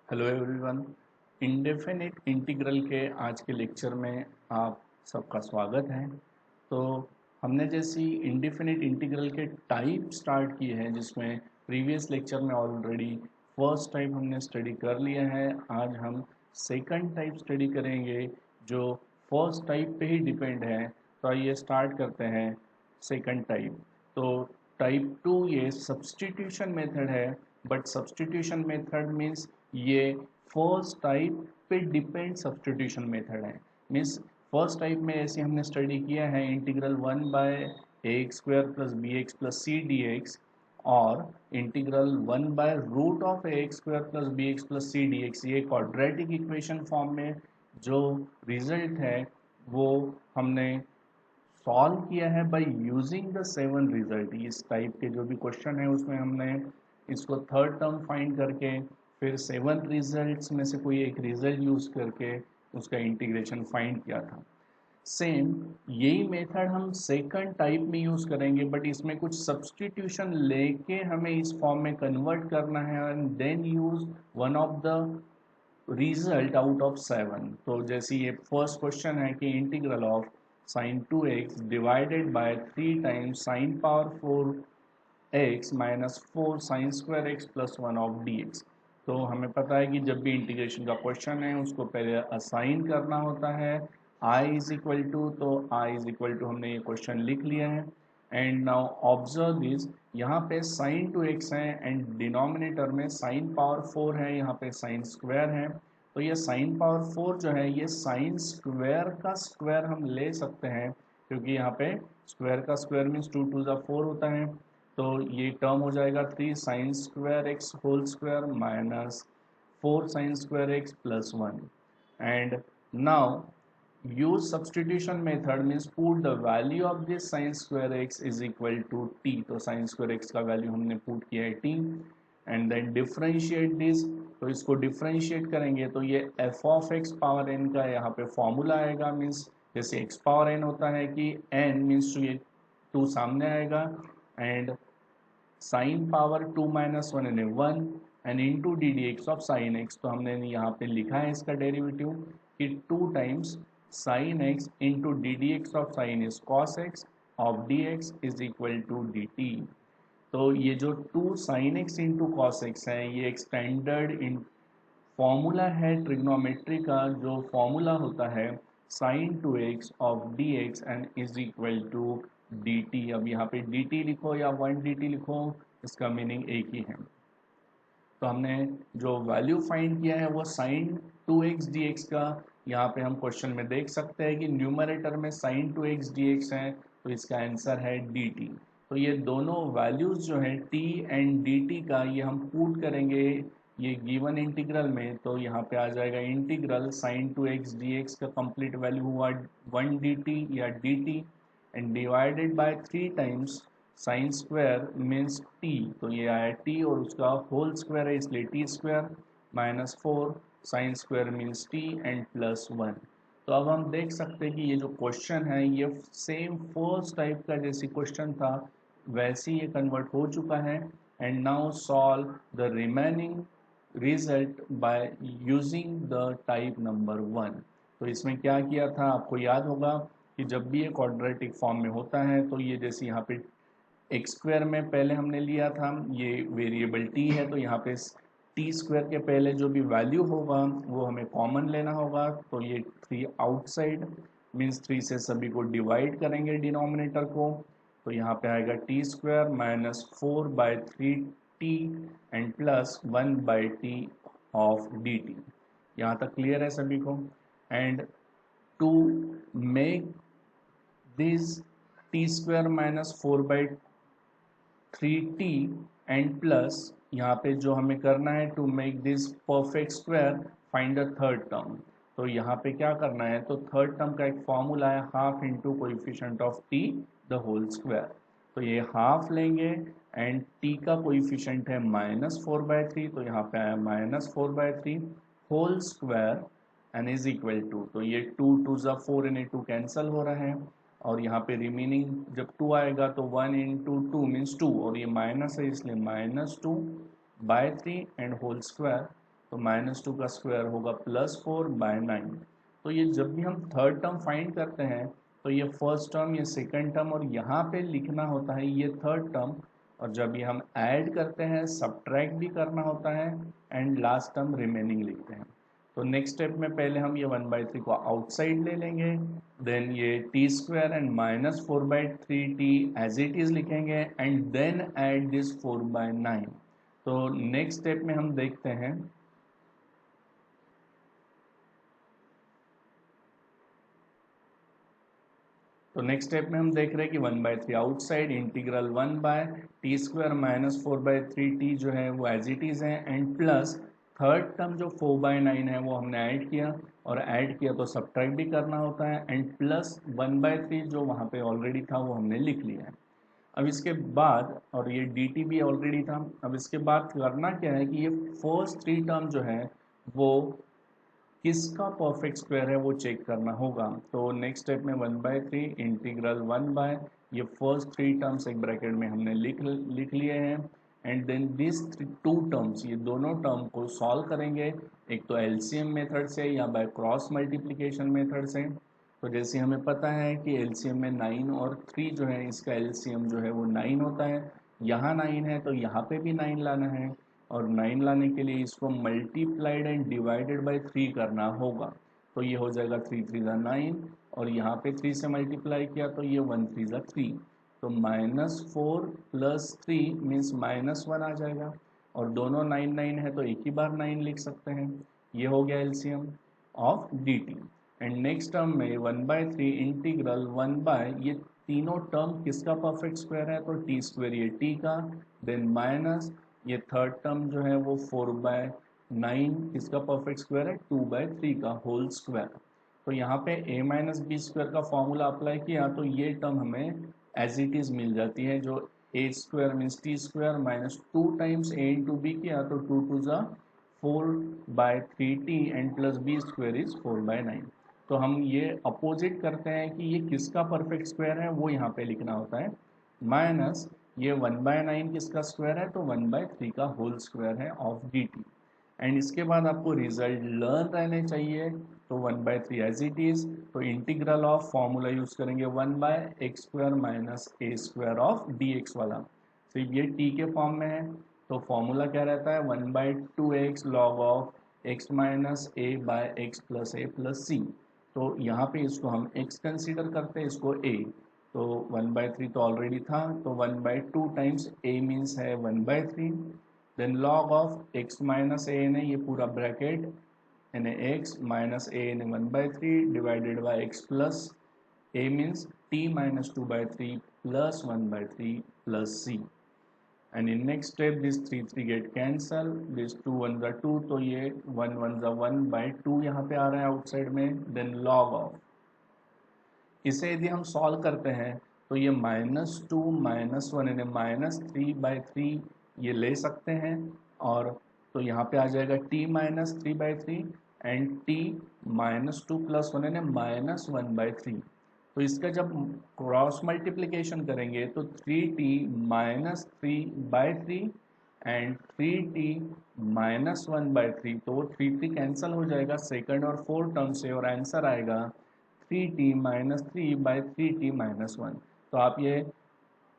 Hello everyone. Indefinite integral के आज के लेक्चर में आप सबका स्वागत है। तो हमने जैसी इंडेफिनिट इंटीग्रल के टाइप स्टार्ट किए हैं, जिसमें प्रीवियस लेक्चर में ऑलरेडी फर्स्ट टाइप हमने स्टडी कर लिया है। आज हम सेकंड टाइप स्टडी करेंगे जो फर्स्ट टाइप पे ही डिपेंड है। तो आइए स्टार्ट करते हैं सेकंड टाइप। तो टाइप टू ये सब्सटीट्यूशन मेथड है, बट सब्सटीट्यूशन मेथड मीन्स ये फर्स्ट टाइप पे डिपेंड सब्सटीट्यूशन मेथड है। मीन्स फर्स्ट टाइप में ऐसे हमने स्टडी किया है integral 1/ax² plus B X plus C D X और integral 1/√ax² plus B X plus C D X. ये क्वाड्रेटिक इक्वेशन फॉर्म में जो रिजल्ट है वो हमने सॉल्व किया है बाय यूजिंग द 7 रिजल्ट। इस टाइप के जो भी क्वेश्चन है उसमें हमने इसको थर्ड टर्म फाइंड करके फिर 7 रिजल्ट्स में से कोई एक रिजल्ट यूज करके उसका इंटीग्रेशन फाइंड किया था। सेम यही मेथड हम सेकंड टाइप में यूज करेंगे, बट इसमें कुछ सब्सटीट्यूशन लेके हमें इस फॉर्म में कन्वर्ट करना है and then use one of the result out of 7। तो जैसे ये फर्स्ट क्वेश्चन है कि integral of sin 2x divided by 3 times sin power 4x minus 4 sin square x plus 1 of dx। तो हमें पता है कि जब भी इंटीग्रेशन का क्वेश्चन है उसको पहले असाइन करना होता है I इज इक्वल टू। तो I इज इक्वल टू हमने ये क्वेश्चन लिख लिया है। एंड नाउ ऑब्जर्व दिस, यहाँ पे sin 2x है एंड डिनोमिनेटर में sin पावर 4 है, यहाँ पे sin स्क्वायर है। तो ये sin पावर 4 जो है ये sin स्क्वायर का स्क्वायर हम ले सकते हैं, क्योंकि यहाँ पे स्क्वायर का स्क्वायर मीन्स 2 2 ज़ा 4 होता है। तो ये टर्म हो जाएगा 3 sin square x whole square minus 4 sin square x plus 1। And now use substitution method means put the value of this sin square x is equal to t। तो sin square x का value हमने put किया है t and then differentiate this. तो इसको differentiate करेंगे तो ये f of x power n का यहाँ पे फॉर्मूला आएगा। मीन्स जैसे x पावर n होता है कि n मीन्स तो ये 2 सामने आएगा एंड साइन पावर 2 माइनस 1 यानी 1 and into d d x of sine x. तो हमने यहाँ पे लिखा है इसका डेरिवेटिव कि 2 times sine x into d d x of sine is cos x of D x is equal to d t. तो ये जो 2 sine x into cos x है ये एक स्टैंडर्ड इन फॉर्मूला है ट्रिग्नोमेट्री का, जो फॉर्मूला होता है sine 2x of D x and is equal to d t. अब यहाँ पे डी टी लिखो या 1 डी टी लिखो, इसका मीनिंग एक ही है। तो हमने जो वैल्यू फाइंड किया है वो साइन 2x dx का, यहाँ पे हम क्वेश्चन में देख सकते हैं कि न्यूमरेटर में साइन 2x dx है, तो इसका आंसर है dt। तो ये दोनों वैल्यूज जो है t एंड dt का ये हम पुट करेंगे ये गिवन इंटीग्रल में। तो यहाँ पे आ जाएगा इंटीग्रल साइन 2x dx का कंप्लीट वैल्यू हुआ 1 dt या dt and divided by 3 times sine square means T. तो ये आया टी और उसका होल स्क्वायर है इसलिए T square minus 4 sine square means T and plus 1। तो अब हम देख सकते हैं कि ये जो क्वेश्चन है ये सेम फर्स्ट टाइप का जैसे क्वेश्चन था वैसे ये कन्वर्ट हो चुका है। And now solve the remaining result by using the type number 1। तो इसमें क्या किया था आपको याद होगा कि जब भी ये क्वाड्रेटिक फॉर्म में होता है तो ये जैसे यहाँ पे एक्स स्क्वायर में पहले हमने लिया था, ये वेरिएबल टी है तो यहाँ पे टी स्क्वायर के पहले जो भी वैल्यू होगा वो हमें कॉमन लेना होगा। तो ये 3 आउटसाइड मीन्स 3 से सभी को डिवाइड करेंगे डिनोमिनेटर को। तो यहाँ पे आएगा t square minus 4/3 t and plus 1/t of d t. यहाँ तक क्लियर है सभी को। And to make this t square minus 4/3t and plus यहाँ पे जो हमें करना है to make this perfect square find the third term. तो यहाँ पे क्या करना है, तो थर्ड टर्म का एक फॉर्मूला है half into coefficient of t the whole square. तो ये हाफ लेंगे एंड टी का कोइफिशिएंट है -4/3, तो यहाँ पे आया -4/3 whole square and is equal to. तो ये 2 2 ज़ा 4 यानी 2 कैंसिल हो रहा है और यहाँ पे रिमेनिंग जब 2 आएगा तो 1 इंटू 2 मीन्स 2 और ये माइनस है इसलिए -2/3 एंड होल स्क्वायर तो -2 का स्क्वायर होगा +4/9। तो ये जब भी हम थर्ड टर्म फाइंड करते हैं तो ये फर्स्ट टर्म, ये सेकंड टर्म और यहाँ पे लिखना होता है ये थर्ड टर्म, और जब ये हम ऐड करते हैं सब्ट्रैक्ट भी करना होता है एंड लास्ट टर्म रिमेनिंग लिखते हैं। तो नेक्स्ट स्टेप में पहले हम ये 1/3 को आउटसाइड ले लेंगे, देन ये t² and -4/3t as it is लिखेंगे एंड देन ऐड दिस 4/9। तो नेक्स्ट स्टेप में हम देखते हैं, तो नेक्स्ट स्टेप में हम देख रहे हैं कि 1/3 आउटसाइड इंटीग्रल 1/t² -4/3t जो है वो एज इट इज है एंड प्लस थर्ड टर्म जो 4/9 है वो हमने ऐड किया, और ऐड किया तो सब्ट्रैक्ट भी करना होता है एंड प्लस 1/3 जो वहाँ पे ऑलरेडी था वो हमने लिख लिया है। अब इसके बाद, और ये dt भी ऑलरेडी था, अब इसके बाद करना क्या है कि ये फर्स्ट 3 टर्म जो है वो किसका परफेक्ट स्क्वायर है वो चेक करना होगा। तो नेक्स्ट स्टेप में 1/3 इंटीग्रल 1 ये फर्स्ट 3 टर्म्स एक ब्रैकेट में हमने लिख लिए हैं एंड देन दिस 2 टर्म्स, ये दोनों टर्म को सॉल्व करेंगे, एक तो एलसीएम मेथड से या बाय क्रॉस मल्टीप्लिकेशन मेथड से। तो जैसे हमें पता है कि एलसीएम में 9 और 3 जो है, इसका एलसीएम जो है वो 9 होता है, यहाँ 9 है तो यहाँ पे भी 9 लाना है, और 9 लाने के लिए इसको मल्टीप्लाइड एंड डिवाइडेड बाय 3 करना होगा। तो ये हो जाएगा 3 3 9, और यहाँ पे 3 से मल्टीप्लाई किया तो ये 1 3 3। तो -4 + 3 मीन्स -1 आ जाएगा, और दोनों 9 9 है तो एक ही बार 9 लिख सकते हैं। ये हो गया LCM of dt। And next term में 1/3 इंटीग्रल 1 ये तीनों टर्म किसका परफेक्ट स्क्वायर है, तो t² ये t का, देन माइनस ये थर्ड टर्म जो है वो 4/9 किसका परफेक्ट स्क्वायर है, 2/3 का होल स्क्वायर। तो यहाँ पे a-b² का फॉर्मूला अप्लाई किया तो ये टर्म हमें एज इट इज मिल जाती है, जो a² means t² -2 times a into b किया तो 2 2 4/3t and plus b² is 4/9। तो हम ये अपोजिट करते हैं कि ये किसका परफेक्ट स्क्वायर है वो यहाँ पे लिखना होता है, माइनस ये 1/9 किसका स्क्वायर है, तो 1/3 का होल स्क्वायर है ऑफ dt। एंड इसके बाद आपको रिजल्ट लर्न रहने चाहिए, तो 1/3 एज इट इज, तो इंटीग्रल ऑफ फॉर्मूला यूज करेंगे 1/x² - a² ऑफ dx वाला, तो ये t के फॉर्म में है, तो फॉर्मूला क्या रहता है 1/2x log of x - a/x + a + c। तो यहाँ पे इसको हम x कंसीडर करते हैं, इसको a, तो 1/3 तो ऑलरेडी था, तो 1/2 टाइम्स a मीन्स है 1/3, then log of x - a ने ये पूरा ब्रैकेट यानी x - a ने 1/3 divided by x plus a means t - 2/3 plus 1/3 plus c। And in next step this 3 3 get cancel, this 2 1 2, तो ये 1 1 1/2 यहाँ पे आ रहा है आउटसाइड में, देन log ऑफ, इसे यदि हम सॉल्व करते हैं तो ये -2 -1 यानी -3/3 ये ले सकते हैं, और तो यहाँ पे आ जाएगा t -3/3 एंड t -2 + 1 यानी -1/3। तो इसका जब क्रॉस मल्टीप्लिकेशन करेंगे तो 3t -3/3 एंड 3t -1/3, तो 3 3 कैंसिल हो जाएगा सेकंड और फोर्थ टर्म से, और आंसर आएगा 3t - 3/3t - 1। तो आप ये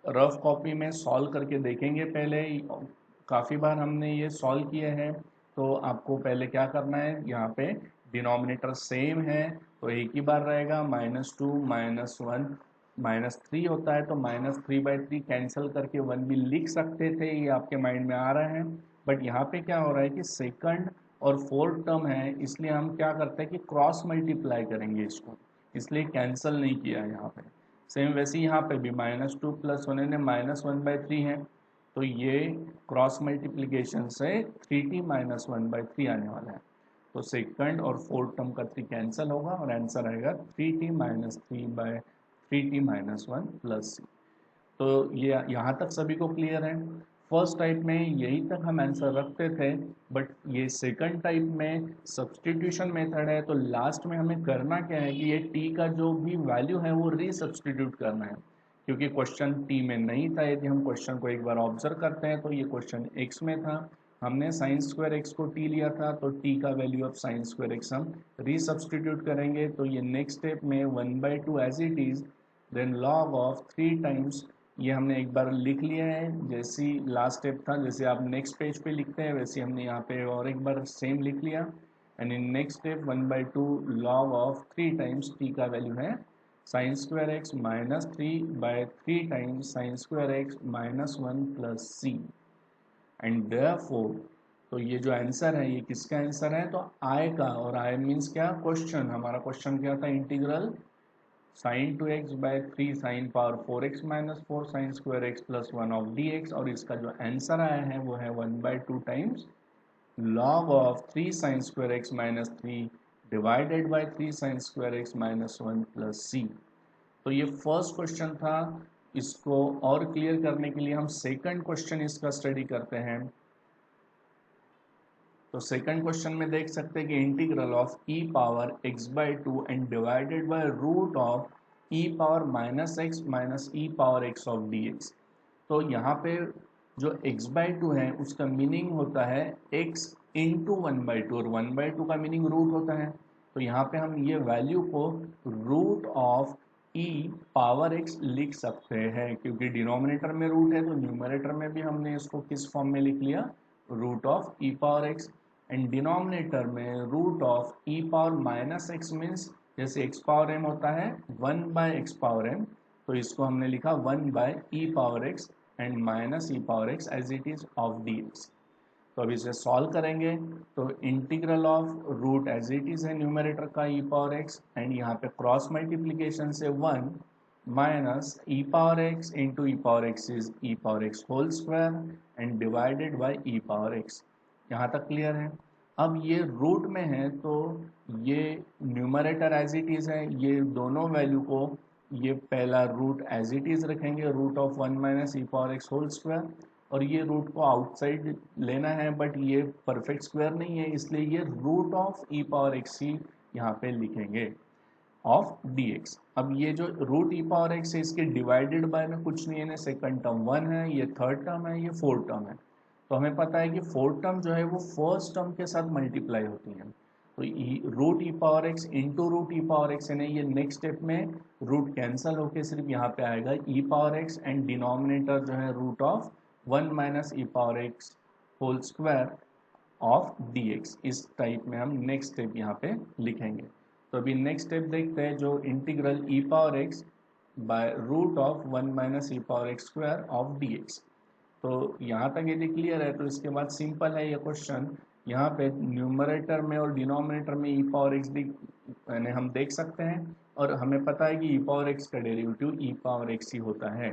रफ कॉपी में सॉल्व करके देखेंगे, पहले काफ़ी बार हमने ये सॉल्व किए हैं। तो आपको पहले क्या करना है, यहाँ पे डिनोमिनेटर सेम है तो एक ही बार रहेगा, -2 -1 -3 होता है तो -3/3 कैंसिल करके 1 भी लिख सकते थे, ये आपके माइंड में आ रहा है। बट यहाँ पे क्या हो रहा है कि सेकंड और फोर्थ टर्म है, इसलिए हम क्या करते हैं कि क्रॉस मल्टीप्लाई करेंगे इसको, इसलिए कैंसिल नहीं किया है यहाँ पे। सेम वैसे यहाँ पे भी -2 + 1 यानी -1/3 है, तो ये क्रॉस मल्टीप्लिकेशन से 3t - 1/3 आने वाला है। तो सेकंड और फोर्थ टर्म का 3 कैंसिल होगा और आंसर आएगा 3t - 3/3t - 1 + c। तो ये यहाँ तक सभी को क्लियर है। फर्स्ट टाइप में यही तक हम आंसर रखते थे, बट ये सेकंड टाइप में सब्सटीट्यूशन मेथड है, तो लास्ट में हमें करना क्या है कि ये t का जो भी वैल्यू है वो रीसब्सटीट्यूट करना है, क्योंकि क्वेश्चन t में नहीं था। यदि हम क्वेश्चन को एक बार ऑब्जर्व करते हैं तो ये क्वेश्चन x में था, हमने साइन स्क्वायर एक्स को टी लिया था, तो टी का value of sine square x हम रीसब्स्टिट्यूट करेंगे। तो ये नेक्स्ट स्टेप में 1/2 as it is, then log of 3 times, ये हमने एक बार लिख लिया है जैसी लास्ट स्टेप था, जैसे आप नेक्स्ट पेज पे लिखते हैं वैसे हमने यहाँ पे और एक बार सेम लिख लिया। And in next step 1/2 log of 3 times t का वैल्यू है sine square x minus 3/3 times sine square x minus 1 plus C. And therefore, तो ये जो आंसर है ये किसका आंसर है, तो आई का। और आई मीन्स क्या, क्वेश्चन, हमारा क्वेश्चन क्या था, integral sin 2x by 3 sin power 4x minus 4 sin square x plus 1 of dx। और इसका जो आंसर आया है वो है 1/2 times log of 3 sin square x minus 3 divided by 3 sin square x minus 1 plus सी। तो ये फर्स्ट क्वेश्चन था। इसको और क्लियर करने के लिए हम सेकंड क्वेश्चन इसका स्टडी करते हैं। तो सेकंड क्वेश्चन में देख सकते हैं कि integral of E power x by 2 and divided by root of E power minus e power x of D x. तो यहाँ पे जो x बाई 2 है उसका मीनिंग होता है x इंटू 1/2, और 1/2 का मीनिंग रूट होता है। तो यहाँ पे हम ये वैल्यू को root of e power x लिख सकते हैं, क्योंकि डिनोमिनेटर में रूट है तो न्यूमरेटर में भी हमने इसको किस फॉर्म में लिख लिया, root of e power x। And denominator में root of e power minus X means जैसे x पावर m होता है 1/x पावर m, तो इसको हमने लिखा 1/e power x and minus e power x as it is of D x. तो अब इसे सॉल्व करेंगे तो integral of root as it is है न्यूमरेटर का ई पावर एक्स, एंड यहाँ पे क्रॉस मल्टीप्लीकेशन से 1 minus e power x into E power x is e power x whole square and divided by e power x. यहाँ तक clear है। अब ये रूट में है तो ये न्यूमरेटर एज इट इज है, ये दोनों वैल्यू को ये पहला रूट एज इट इज रखेंगे, root of 1 minus e power x whole square, और ये रूट को आउटसाइड लेना है बट ये परफेक्ट स्क्वायर नहीं है, इसलिए ये root of E power x ही यहाँ पे लिखेंगे ऑफ डी एक्स। अब ये जो रूट ई पावर एक्स है इसके डिवाइडेड बाय में कुछ नहीं है, सेकंड टर्म 1 है, ये थर्ड टर्म है, ये फोर्थ टर्म है। तो हमें पता है कि फोर्थ टर्म जो है वो फर्स्ट टर्म के साथ मल्टीप्लाई होती है, तो root e power x into root e power x है, ये नेक्स्ट स्टेप में रूट कैंसिल होके सिर्फ यहाँ पे आएगा e power x and denominator जो है root of 1 minus e power x whole square of D x. इस टाइप में हम नेक्स्ट स्टेप यहाँ पे लिखेंगे। तो अभी नेक्स्ट स्टेप देखते हैं, जो integral E power x by root of 1 minus e power x square of D x. तो यहाँ तक यदि क्लियर है तो इसके बाद सिंपल है ये क्वेश्चन। यहाँ पे न्यूमरेटर में और डिनोमिनेटर में ई पावर एक्स यानी हम देख सकते हैं, और हमें पता है कि ई पावर एक्स का डेरिवेटिव ई पावर एक्स ही होता है।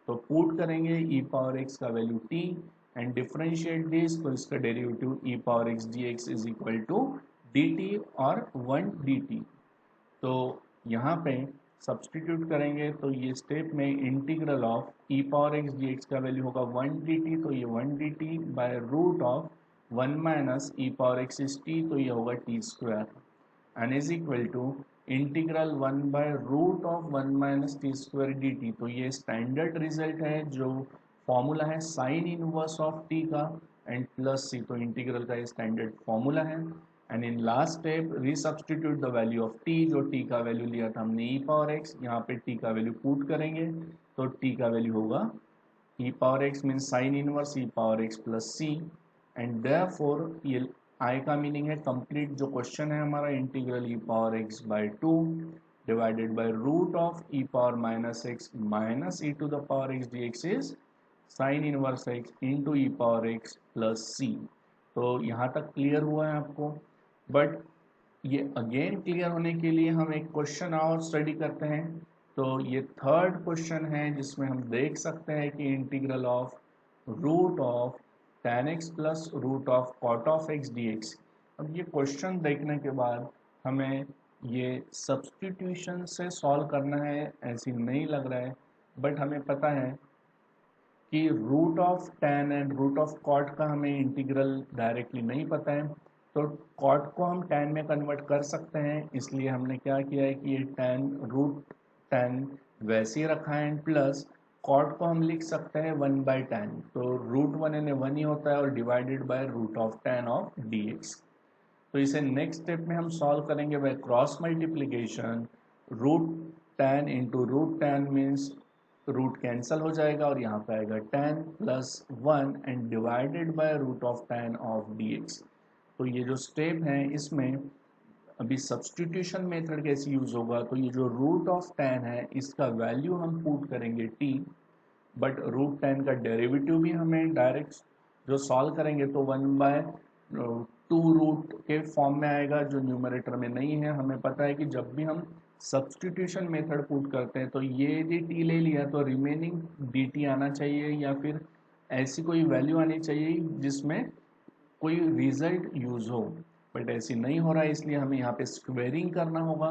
तो पुट करेंगे ई पावर एक्स का value t and differentiate this, तो इसका derivative e power x D x is equal to d t और 1 डी टी। तो यहाँ पे सब्सटीट्यूट करेंगे तो ये स्टेप में integral of E power x D x का वैल्यू होगा 1 डी टी, तो ये 1 d t by root of 1 minus e power x is t, तो ये होगा t square and is equal to integral 1 by root of 1 minus t square d t. तो ये standard result है, जो फॉर्मूला है साइन इनवर्स ऑफ टी का and plus सी, तो इंटीग्रल का ये स्टैंडर्ड फॉर्मूला है। And in last step resubstitute the value of T, जो टी का वैल्यू लिया था हमने ई पावर एक्स, यहाँ पे टी का वैल्यू पुट करेंगे तो टी का वैल्यू होगा E power X mean sine inverse E power X plus C. And therefore ये आई का मीनिंग है कंप्लीट जो क्वेश्चन है हमारा, integral E power x by 2 divided by root of E power minus X minus E to the power x D x is sine inverse X into E power X plus सी। तो यहाँ तक clear हुआ है आपको, but ये again clear होने के लिए हम एक क्वेश्चन और स्टडी करते हैं। तो ये थर्ड क्वेश्चन है जिसमें हम देख सकते हैं कि integral of root of tan x plus root of cot of x dx। अब ये क्वेश्चन देखने के बाद हमें ये सब्सटीट्यूशन से सॉल्व करना है ऐसी नहीं लग रहा है, बट हमें पता है कि root of tan and root of cot का हमें इंटीग्रल डायरेक्टली नहीं पता है, तो cot को हम tan में कन्वर्ट कर सकते हैं। इसलिए हमने क्या किया है कि ये tan रूट tan वैसे ही रखा है एंड प्लस कॉट को हम लिख सकते हैं 1/tan, तो √1 यानी 1 ही होता है और divided by √tan of dx। तो इसे नेक्स्ट स्टेप में हम सॉल्व करेंगे by cross multiplication. √tan into √tan means root cancel हो जाएगा और यहाँ पे आएगा tan plus 1 and divided by √tan of dx। तो ये जो स्टेप है इसमें अभी सब्स्टिट्यूशन मेथड कैसे यूज होगा, तो ये जो √tan है इसका वैल्यू हम पुट करेंगे t, बट √tan का डेरिवेटिव भी हमें डायरेक्ट जो सॉल्व करेंगे तो 1/2 रूट के फॉर्म में आएगा जो न्यूमरेटर में नहीं है। हमें पता है कि जब भी हम सब्स्टिट्यूशन मेथड पुट करते हैं तो ये यदि t ले लिया तो रिमेनिंग dt आना चाहिए या फिर ऐसी कोई वैल्यू आनी चाहिए जिसमें कोई रिजल्ट यूज हो, बट ऐसी नहीं हो रहा है इसलिए हमें यहाँ पे स्क्वेयरिंग करना होगा।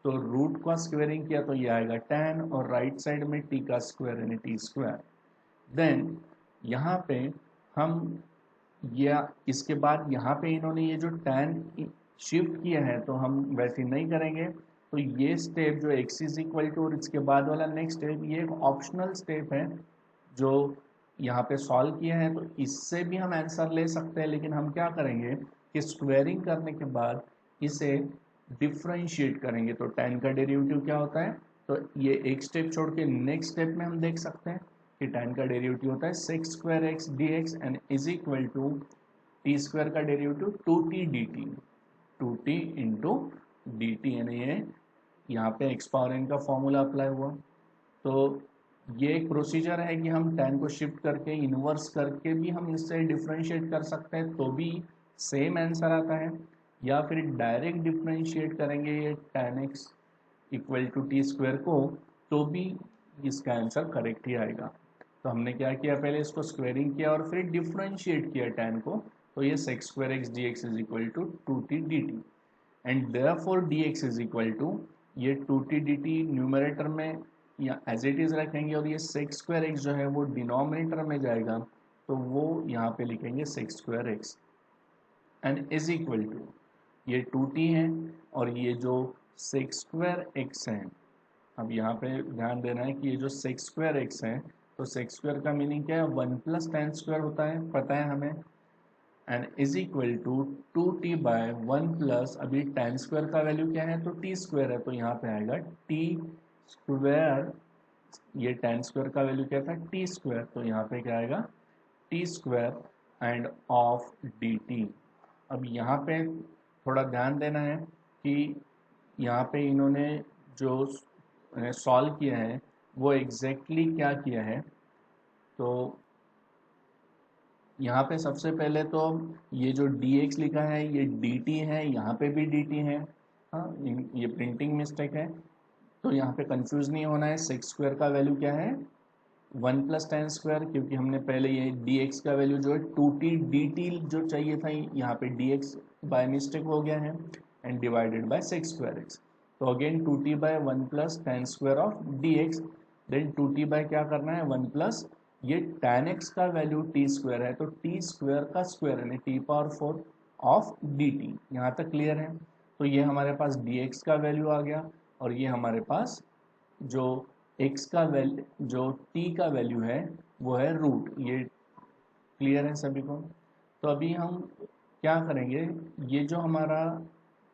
तो रूट का स्क्वेयरिंग किया तो ये आएगा tan और राइट साइड में t का स्क्वायर यानी t स्क्वायर। देन यहाँ पे हम या इसके बाद यहाँ पे इन्होंने ये जो tan शिफ्ट किया है तो हम वैसे नहीं करेंगे। तो ये स्टेप जो x इज इक्वल टू और इसके बाद वाला नेक्स्ट स्टेप ये एक ऑप्शनल स्टेप है जो यहाँ पे सॉल्व किया है, तो इससे भी हम आंसर ले सकते हैं, लेकिन हम क्या करेंगे कि स्क्वेयरिंग करने के बाद इसे डिफ्रेंशिएट करेंगे। तो tan का डेरिवेटिव क्या होता है, तो ये एक स्टेप छोड़ के नेक्स्ट स्टेप में हम देख सकते हैं कि tan का डेरिवेटिव होता है sec² dx and is equal to t² का derivative 2t dt, 2t into dt यानी ये यहाँ पे x पावर n का फॉर्मूला अप्लाई हुआ। तो ये एक प्रोसीजर है कि हम tan को शिफ्ट करके इन्वर्स करके भी हम इससे डिफ्रेंशिएट कर सकते हैं तो भी सेम आंसर आता है, या फिर डायरेक्ट डिफ्रेंशिएट करेंगे ये tan x equal to t² को तो भी इसका आंसर करेक्ट ही आएगा। तो हमने क्या किया, पहले इसको स्क्वेयरिंग किया और फिर डिफ्रेंशिएट किया tan को, तो ये sec² dx is equal to 2t dt and therefore dx is equal to ये 2t dt न्यूमरेटर में या एज इट इज रखेंगे और ये sec² जो है वो डिनोमिनेटर में जाएगा, तो वो यहाँ पे लिखेंगे sec² and is equal to ये 2t है और ये जो sec² है, अब यहाँ पे ध्यान देना है कि ये जो sec² है तो sec² का मीनिंग क्या है, 1 प्लस tan² होता है, पता है हमें, and is equal to 2t by 1 plus अभी tan² का वैल्यू क्या है तो t² है, तो यहाँ पे आएगा t², ये tan² का वैल्यू क्या था t², तो यहाँ पे क्या आएगा t² एंड ऑफ dt। अब यहाँ पे थोड़ा ध्यान देना है कि यहाँ पे इन्होंने जो सॉल्व किया है वो एग्जैक्टली क्या किया है। तो यहाँ पे सबसे पहले तो ये जो dx लिखा है ये dt है, यहाँ पे भी dt है, हाँ ये प्रिंटिंग मिस्टेक है, तो यहाँ पे कंफ्यूज नहीं होना है। sec² का वैल्यू क्या है 1 प्लस tan², क्योंकि हमने पहले ये dx का वैल्यू जो है 2t dt जो चाहिए था यहाँ पे dx बाय मिस्टेक हो गया है एंड डिवाइडेड बाय sec²x, तो again 2t by 1 plus tan² of dx, then 2t by क्या करना है 1 प्लस ये tan x का वैल्यू t² है तो t² का स्क्वायर यानी t⁴ ऑफ dt। यहाँ तक क्लियर है। तो ये हमारे पास dx का वैल्यू आ गया और ये हमारे पास जो x का वैल्यू जो t का वैल्यू है वो है रूट, ये क्लियर है सभी को। तो अभी हम क्या करेंगे, ये जो हमारा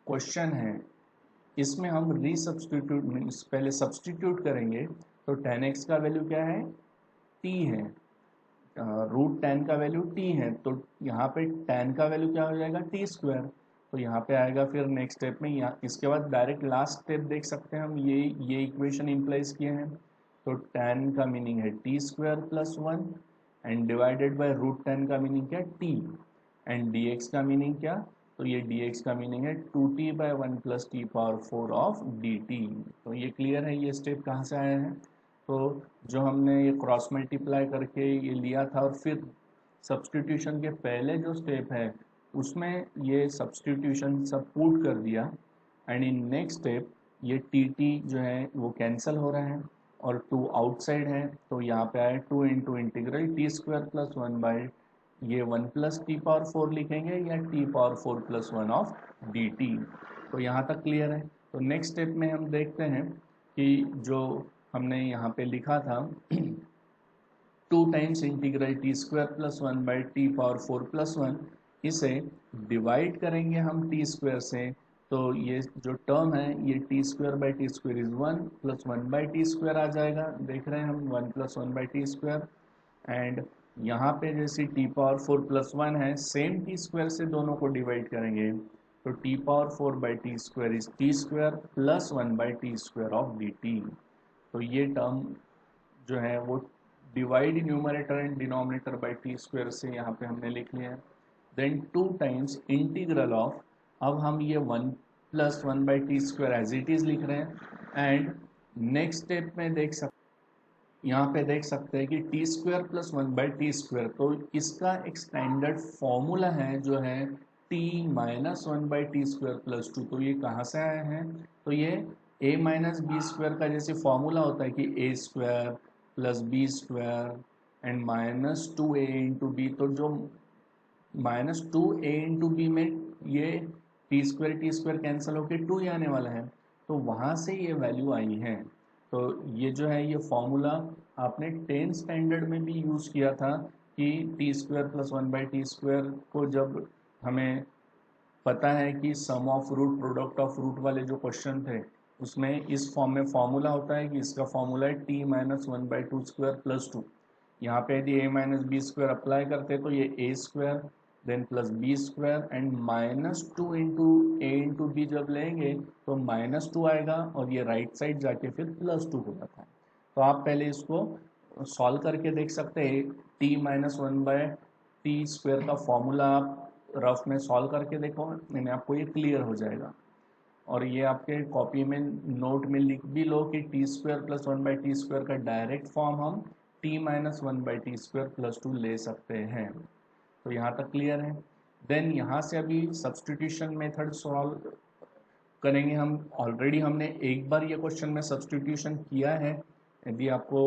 क्वेश्चन है इसमें हम रीसब्स्टिट्यूट पहले सब्स्टिट्यूट करेंगे, तो tan x का वैल्यू क्या है t है, √tan का वैल्यू t है, तो यहाँ पे tan का वैल्यू क्या हो जाएगा t², तो यहाँ पे आएगा फिर नेक्स्ट स्टेप में, यहाँ इसके बाद डायरेक्ट लास्ट स्टेप देख सकते हैं हम, ये इक्वेशन इम्प्लाइज किए हैं, तो tan का मीनिंग है t² plus 1 and divided by √tan का मीनिंग क्या t एंड dx का मीनिंग क्या, तो ये dx का मीनिंग है 2t by 1 plus t⁴ of dt। तो ये क्लियर है ये स्टेप कहाँ से आया है। तो जो हमने ये क्रॉस मल्टीप्लाई करके ये लिया था और फिर सब्स्टिट्यूशन के पहले जो स्टेप है उसमें ये सब्स्टिट्यूशन सब पुट कर दिया एंड इन नेक्स्ट स्टेप ये टी जो है वो कैंसिल हो रहा है और 2 आउटसाइड है, तो यहाँ पे आए 2 into integral t² plus 1 by ये 1 प्लस t⁴ लिखेंगे या t⁴ प्लस 1 ऑफ dt। तो यहाँ तक क्लियर है। तो नेक्स्ट स्टेप में हम देखते हैं कि जो हमने यहाँ पे लिखा था two times integral T square plus one by T power 4+1, इसे डिवाइड करेंगे हम टी स्क्वायर से, तो ये जो टर्म है ये T square by T square is 1 plus 1 by T square आ जाएगा, देख रहे हैं हम 1 plus 1 by T square. And यहाँ पे जैसे टी पावर 4+1 है, सेम टी स्क्वायर से दोनों को डिवाइड करेंगे, तो T power 4 by T square is T square plus 1 by T square of d t. तो ये टर्म जो है वो divide numerator and denominator by T square से यहाँ पे हमने लिख लिया है। देन 2 टाइम्स इंटीग्रल ऑफ, अब हम ये 1 plus 1 by T square as it is लिख रहे हैं। एंड नेक्स्ट स्टेप में यहाँ पे देख सकते हैं कि T square plus 1 by T square, तो इसका एक स्टैंडर्ड फॉर्मूला है जो है T minus 1 by T square plus 2। तो ये कहाँ से आए हैं, तो ये ए माइनस बी स्क्वायर का जैसे फॉर्मूला होता है कि A square plus B square and minus 2a into B, तो जो माइनस 2a इंटू बी में ये टी स्क्वायर कैंसिल होकर 2 ही आने वाला है, तो वहाँ से ये वैल्यू आई है। तो ये जो है ये फॉर्मूला आपने 10 स्टैंडर्ड में भी यूज़ किया था कि T square plus 1 by T square को जब हमें पता है कि sum of root product of root वाले जो क्वेश्चन थे उसमें इस फॉर्म में फॉर्मूला होता है कि इसका फॉर्मूला है T minus 1 by two square plus 2। यहाँ पे यदि A minus B square apply करते तो ये A square then plus B square and minus 2 into A into B जब लेंगे तो माइनस 2 आएगा और ये राइट साइड जाके फिर प्लस 2 हो जाता है। तो आप पहले इसको सॉल्व करके देख सकते हैं, t minus 1 by t square का फॉर्मूला आप रफ में सॉल्व करके देखो, यानी आपको ये क्लियर हो जाएगा। और ये आपके कॉपी में नोट में लिख भी लो कि T square plus 1 by T square का डायरेक्ट फॉर्म हम T minus 1 by T square plus 2 ले सकते हैं। तो यहाँ तक क्लियर है। देन यहाँ से अभी सब्सटीट्यूशन मेथड सॉल्व करेंगे हम। ऑलरेडी हमने एक बार ये क्वेश्चन में सब्सटीट्यूशन किया है, यदि आपको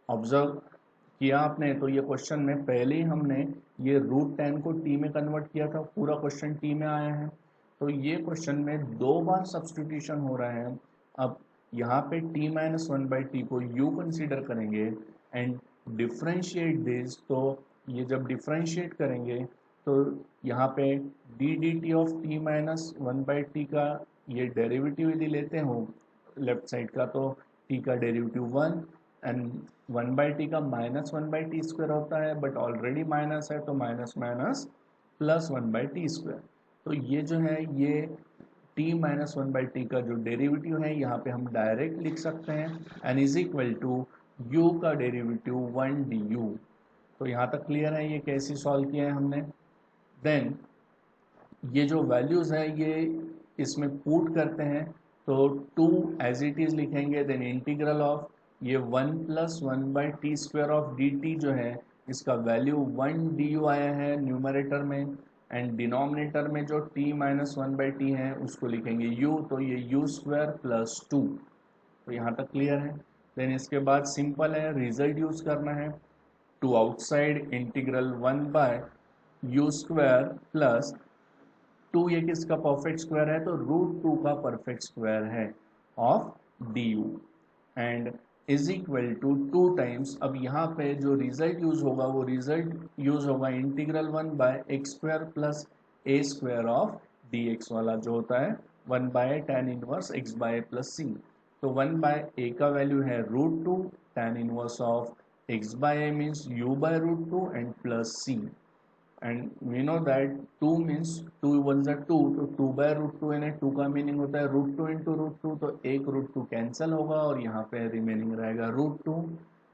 ऑब्जर्व किया आपने तो ये क्वेश्चन में पहले ही हमने ये √10 को टी में कन्वर्ट किया था, पूरा क्वेश्चन टी में आया है। तो ये क्वेश्चन में 2 बार सब्सटीट्यूशन हो रहा है। अब यहाँ पे टी माइनस 1 बाई टी को यू कंसीडर करेंगे एंड डिफ्रेंशिएट दिस, तो ये जब डिफ्रेंशिएट करेंगे तो यहाँ पे D D T of T minus 1 by T का ये डेरिवेटिव यदि लेते हो लेफ्ट साइड का, तो टी का डेरिवेटिव 1 एंड 1 बाई टी का माइनस 1 बाई टी स्क्वायर होता है, बट ऑलरेडी माइनस है तो minus minus plus 1 by T square. तो ये जो है ये टी माइनस 1 बाई टी का जो डेरिवेटिव है यहाँ पे हम डायरेक्ट लिख सकते हैं, n is equal to u का डेरिवेटिव 1 डी यू। तो यहाँ तक क्लियर है ये कैसे सॉल्व किया है हमने। देन ये जो वैल्यूज़ है ये इसमें पुट करते हैं, तो 2 एज इट इज़ लिखेंगे, देन इंटीग्रल ऑफ ये 1 plus 1 by T square of d T जो है इसका वैल्यू 1 डी यू आया है न्यूमरेटर में, एंड डिनोमिनेटर में जो t माइनस 1 बाई टी है उसको लिखेंगे u, तो ये u स्क्वायर प्लस 2। तो यहाँ तक क्लियर है। देन इसके बाद सिंपल है, रिजल्ट यूज करना है, two outside integral 1 by U square plus 2, ये किसका परफेक्ट स्क्वायर है, तो √2 का परफेक्ट स्क्वायर है of D U and is equal to 2 times, अब यहाँ पे जो रिजल्ट यूज होगा वो रिजल्ट यूज होगा integral 1 by X square plus A square of D X वाला जो होता है 1 by tan inverse X by plus सी। तो 1 बाय ए का वैल्यू है √2, tan inverse of x by a means u by √2 and plus C, and we know that 2 means 2 1 जा 2, तो 2 bye √2 यानी 2 का मीनिंग होता है √2 इंटू √2, तो एक √2 कैंसिल होगा और यहाँ पे रिमेनिंग रहेगा √2।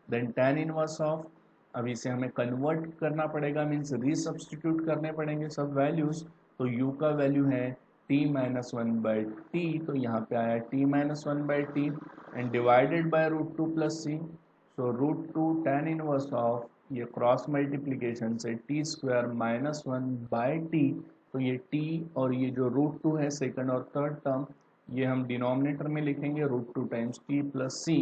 देन tan इनवर्स ऑफ, अब इसे हमें कन्वर्ट करना पड़ेगा, मीन्स रीसब्स्टिट्यूट करने पड़ेंगे सब वैल्यूज, तो u का वैल्यू है t माइनस 1 बाई टी, तो यहाँ पे आया t minus 1 by t and divided by √2 plus c, so √2 tan inverse of ये क्रॉस मल्टीप्लीकेशन से t square minus 1 by t, तो ये टी और ये जो √2 है सेकंड और थर्ड टर्म ये हम डिनोमिनेटर में लिखेंगे √2 टाइम्स टी प्लस सी।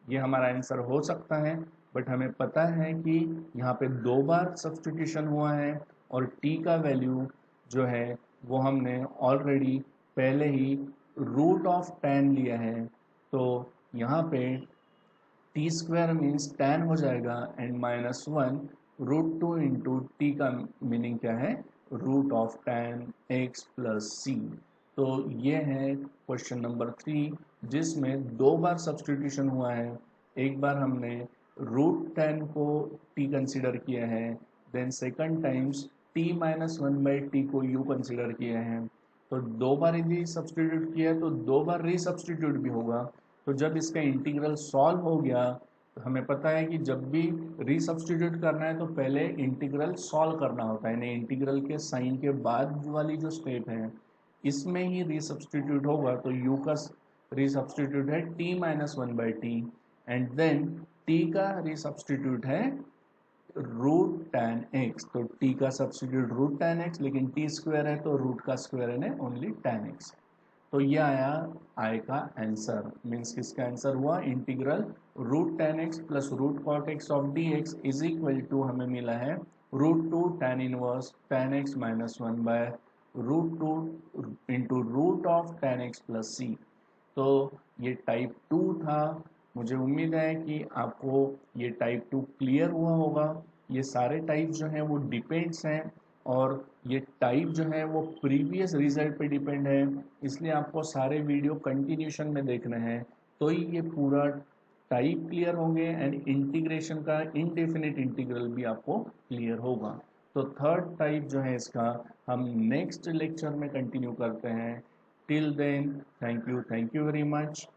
ये हमारा आंसर हो सकता है, बट हमें पता है कि यहाँ पे 2 बार सब्सटीट्यूशन हुआ है और टी का वैल्यू जो है वो हमने ऑलरेडी पहले ही √tan लिया है, तो यहाँ पे टी स्क्वायर मीन्स tan हो जाएगा एंड -1 √2 इंटू टी का मीनिंग क्या है, root of tan x plus सी। तो ये है क्वेश्चन नंबर 3 जिसमें 2 बार सब्सटीट्यूशन हुआ है। एक बार हमने √10 को t कंसिडर किया है, देन सेकंड टाइम्स t-1/t को u कंसिडर किया है। तो 2 बार यदि सब्सटीट्यूट किया तो 2 बार रीसब्सटीट्यूट भी होगा। तो जब इसका इंटीग्रल सॉल्व हो गया तो हमें पता है कि जब भी रीसब्सटीट्यूट करना है तो पहले इंटीग्रल सॉल्व करना होता है, यानी इंटीग्रल के साइन के बाद वाली जो स्टेप है इसमें ही रीसब्सटीट्यूट होगा। तो u का रीसब्सटीट्यूट है t-1/t एंड देन t का रीसब्सटीट्यूट है √tan x। तो t का सब्सटीट्यूट √tan x, लेकिन t स्क्वायर है तो रूट का स्क्वायर है ओनली tan x। तो ये आया आई का आंसर, मीन्स किसका आंसर हुआ, integral √tan x plus √cot x of dx is equal to हमें मिला है √2 tan inverse tan x -1 by √2 into root of tan x plus सी। तो ये टाइप 2 था। मुझे उम्मीद है कि आपको ये टाइप 2 क्लियर हुआ होगा। ये सारे टाइप जो हैं वो डिपेंड्स हैं और ये टाइप जो है वो प्रीवियस रिजल्ट पे डिपेंड है, इसलिए आपको सारे वीडियो कंटिन्यूशन में देखने हैं तो ही ये पूरा टाइप क्लियर होंगे एंड इंटीग्रेशन का इनडेफिनिट इंटीग्रल भी आपको क्लियर होगा। तो थर्ड टाइप जो है इसका हम नेक्स्ट लेक्चर में कंटिन्यू करते हैं। Till then thank you very much.